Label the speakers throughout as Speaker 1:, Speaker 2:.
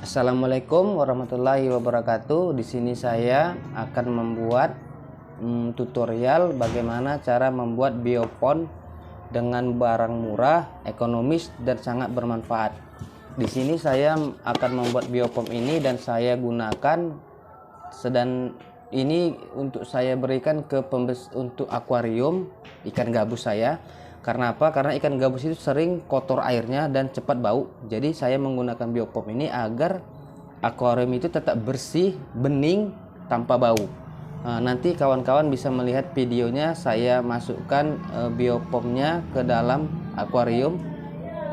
Speaker 1: Assalamualaikum warahmatullahi wabarakatuh. Di sini saya akan membuat tutorial bagaimana cara membuat biopon dengan barang murah, ekonomis dan sangat bermanfaat. Di sini saya akan membuat biopon ini dan saya gunakan ini untuk saya berikan ke untuk akuarium ikan gabus saya. Karena apa? Karena ikan gabus itu sering kotor airnya dan cepat bau. Jadi saya menggunakan biopom ini agar akuarium itu tetap bersih, bening, tanpa bau. Nanti kawan-kawan bisa melihat videonya, saya masukkan biopomnya ke dalam akuarium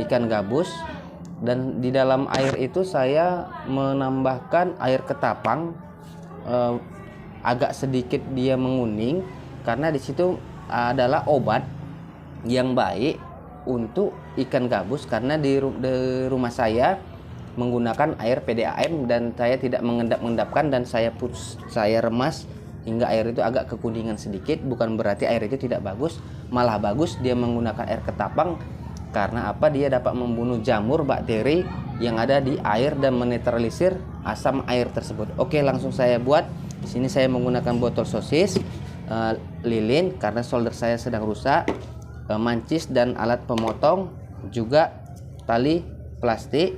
Speaker 1: ikan gabus. Dan di dalam air itu saya menambahkan air ketapang, agak sedikit dia menguning, karena di situ adalah obat yang baik untuk ikan gabus. Karena di rumah saya menggunakan air PDAM dan saya tidak mengendap-endapkan, dan saya remas hingga air itu agak kekuningan sedikit. Bukan berarti air itu tidak bagus, malah bagus dia menggunakan air ketapang. Karena apa? Dia dapat membunuh jamur bakteri yang ada di air dan menetralisir asam air tersebut. Oke, langsung saya buat. Di sini saya menggunakan botol sosis, lilin karena solder saya sedang rusak, mancis dan alat pemotong, juga tali plastik,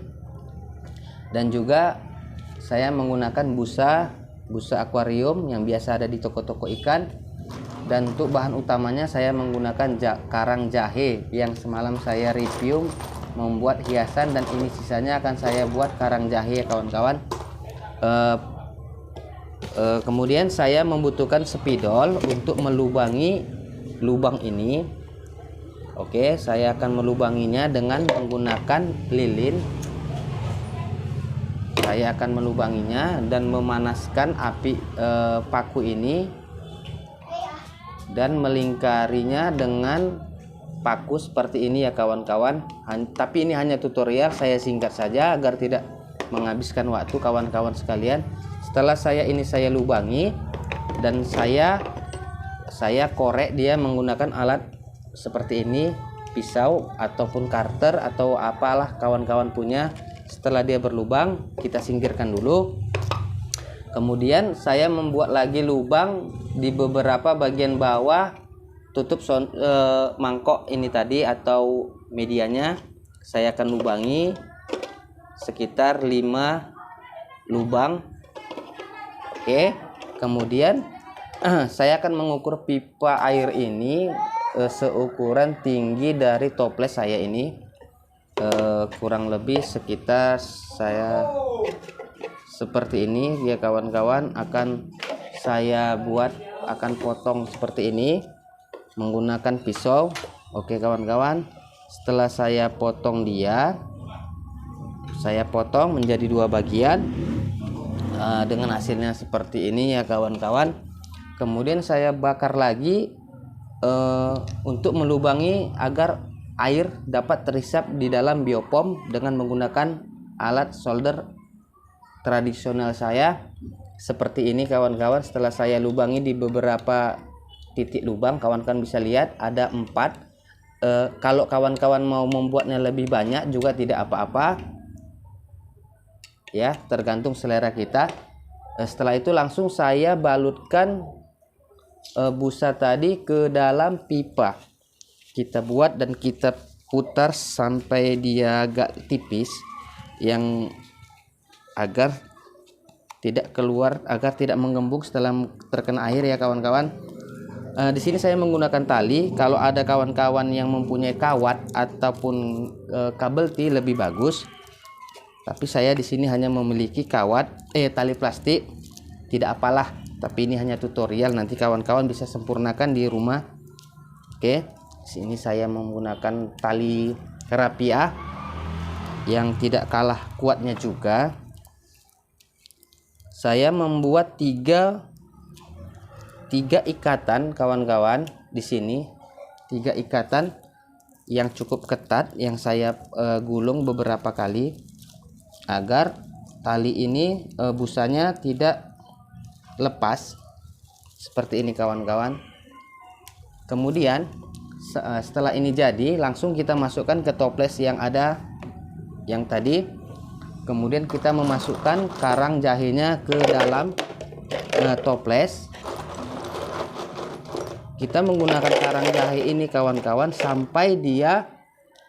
Speaker 1: dan juga saya menggunakan busa akuarium yang biasa ada di toko-toko ikan. Dan untuk bahan utamanya saya menggunakan karang jahe yang semalam saya review membuat hiasan, dan ini sisanya akan saya buat karang jahe ya kawan-kawan. Kemudian saya membutuhkan spidol untuk melubangi lubang ini. Oke, saya akan melubanginya dengan menggunakan lilin. Saya akan melubanginya dan memanaskan api paku ini dan melingkarinya dengan paku seperti ini ya kawan-kawan. Tapi ini hanya tutorial, saya singkat saja agar tidak menghabiskan waktu kawan-kawan sekalian. Setelah saya lubangi dan saya korek dia menggunakan alat seperti ini, pisau ataupun karter atau apalah kawan-kawan punya. Setelah dia berlubang, kita singkirkan dulu. Kemudian saya membuat lagi lubang di beberapa bagian bawah, tutup mangkok ini tadi atau medianya. Saya akan lubangi sekitar 5 lubang. Oke, kemudian saya akan mengukur pipa air ini seukuran tinggi dari toples saya ini, kurang lebih sekitar saya seperti ini ya kawan-kawan. Akan saya potong seperti ini menggunakan pisau. Oke kawan-kawan, setelah saya potong saya potong menjadi 2 bagian dengan hasilnya seperti ini ya kawan-kawan. Kemudian saya bakar lagi untuk melubangi agar air dapat terisap di dalam biopom dengan menggunakan alat solder tradisional saya seperti ini kawan-kawan. Setelah saya lubangi di beberapa titik lubang, kawan-kawan bisa lihat ada 4. Kalau kawan-kawan mau membuatnya lebih banyak juga tidak apa-apa ya, tergantung selera kita. Setelah itu langsung saya balutkan busa tadi ke dalam pipa. Kita buat dan kita putar sampai dia agak tipis, yang agar tidak keluar, agar tidak menggembung setelah terkena air ya kawan-kawan. Di sini saya menggunakan tali. Kalau ada kawan-kawan yang mempunyai kawat ataupun kabel T lebih bagus. Tapi saya di sini hanya memiliki tali plastik. Tidak apalah. Tapi ini hanya tutorial, nanti kawan-kawan bisa sempurnakan di rumah. Oke, sini saya menggunakan tali rapia yang tidak kalah kuatnya juga. Saya membuat 3 ikatan kawan-kawan di sini. 3 ikatan yang cukup ketat yang saya gulung beberapa kali agar tali ini busanya tidak lepas seperti ini kawan-kawan. Kemudian setelah ini jadi, langsung kita masukkan ke toples yang ada yang tadi. Kemudian kita memasukkan karang jahenya ke dalam toples. Kita menggunakan karang jahe ini kawan-kawan sampai dia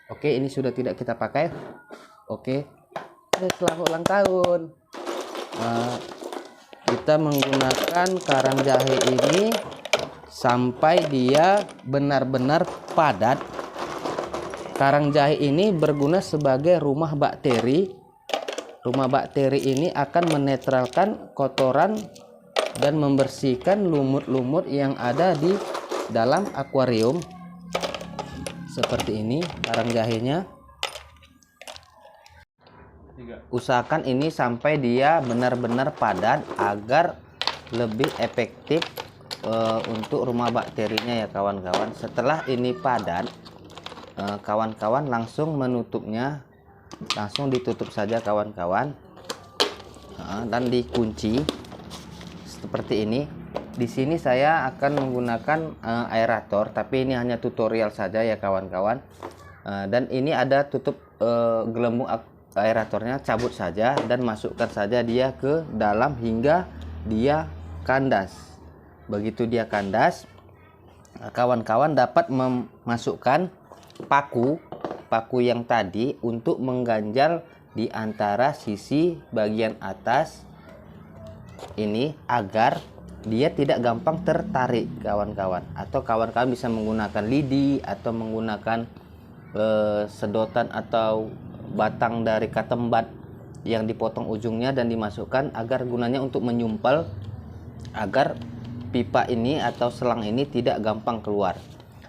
Speaker 1: oke, ini sudah tidak kita pakai. Oke, selamat ulang tahun. Kita menggunakan karang jahe ini sampai dia benar-benar padat. Karang jahe ini berguna sebagai rumah bakteri. Rumah bakteri ini akan menetralkan kotoran dan membersihkan lumut-lumut yang ada di dalam akuarium. Seperti ini karang jahenya. Usahakan ini sampai dia benar-benar padat agar lebih efektif untuk rumah bakterinya ya kawan-kawan. Setelah ini padat, kawan-kawan langsung menutupnya, langsung ditutup saja kawan-kawan, dan dikunci seperti ini. Di sini saya akan menggunakan aerator, tapi ini hanya tutorial saja ya kawan-kawan. Dan ini ada tutup gelembung aeratornya, cabut saja dan masukkan saja dia ke dalam hingga dia kandas. Begitu dia kandas, kawan-kawan dapat memasukkan paku yang tadi untuk mengganjal di antara sisi bagian atas ini agar dia tidak gampang tertarik kawan-kawan. Atau kawan-kawan bisa menggunakan lidi atau menggunakan sedotan atau batang dari katembat yang dipotong ujungnya dan dimasukkan agar gunanya untuk menyumpal agar pipa ini atau selang ini tidak gampang keluar.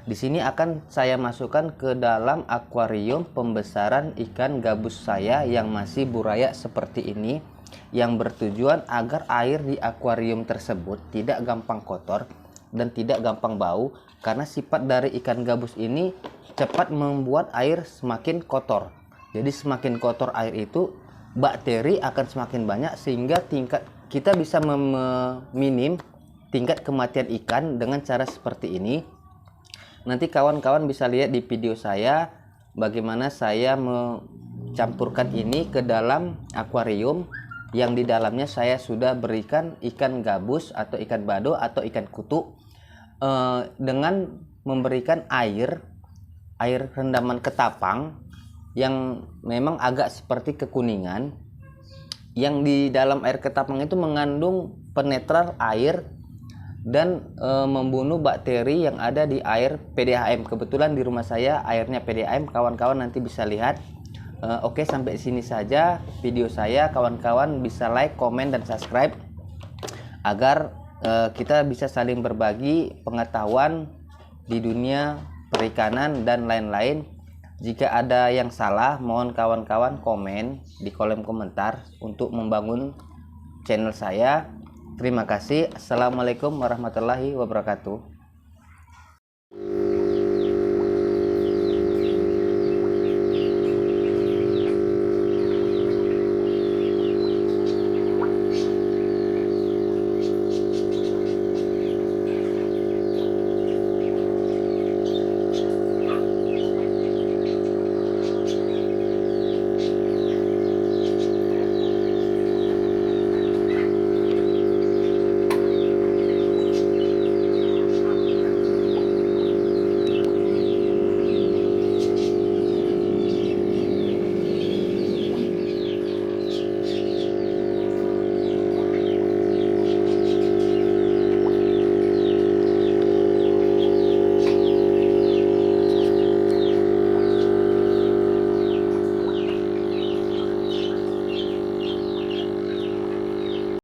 Speaker 1: Di sini akan saya masukkan ke dalam akuarium pembesaran ikan gabus saya yang masih buraya seperti ini, yang bertujuan agar air di akuarium tersebut tidak gampang kotor dan tidak gampang bau, karena sifat dari ikan gabus ini cepat membuat air semakin kotor. Jadi semakin kotor air itu, bakteri akan semakin banyak, sehingga kita bisa meminim tingkat kematian ikan dengan cara seperti ini. Nanti kawan-kawan bisa lihat di video saya bagaimana saya mencampurkan ini ke dalam akuarium yang di dalamnya saya sudah berikan ikan gabus atau ikan bado atau ikan kutu dengan memberikan air rendaman ketapang yang memang agak seperti kekuningan, yang di dalam air ketapang itu mengandung penetral air dan membunuh bakteri yang ada di air PDHM. Kebetulan di rumah saya airnya PDHM, kawan-kawan nanti bisa lihat. Oke, sampai sini saja video saya. Kawan-kawan bisa like, komen, dan subscribe agar kita bisa saling berbagi pengetahuan di dunia perikanan dan lain-lain. Jika ada yang salah, mohon kawan-kawan komen di kolom komentar untuk membangun channel saya. Terima kasih. Assalamualaikum warahmatullahi wabarakatuh.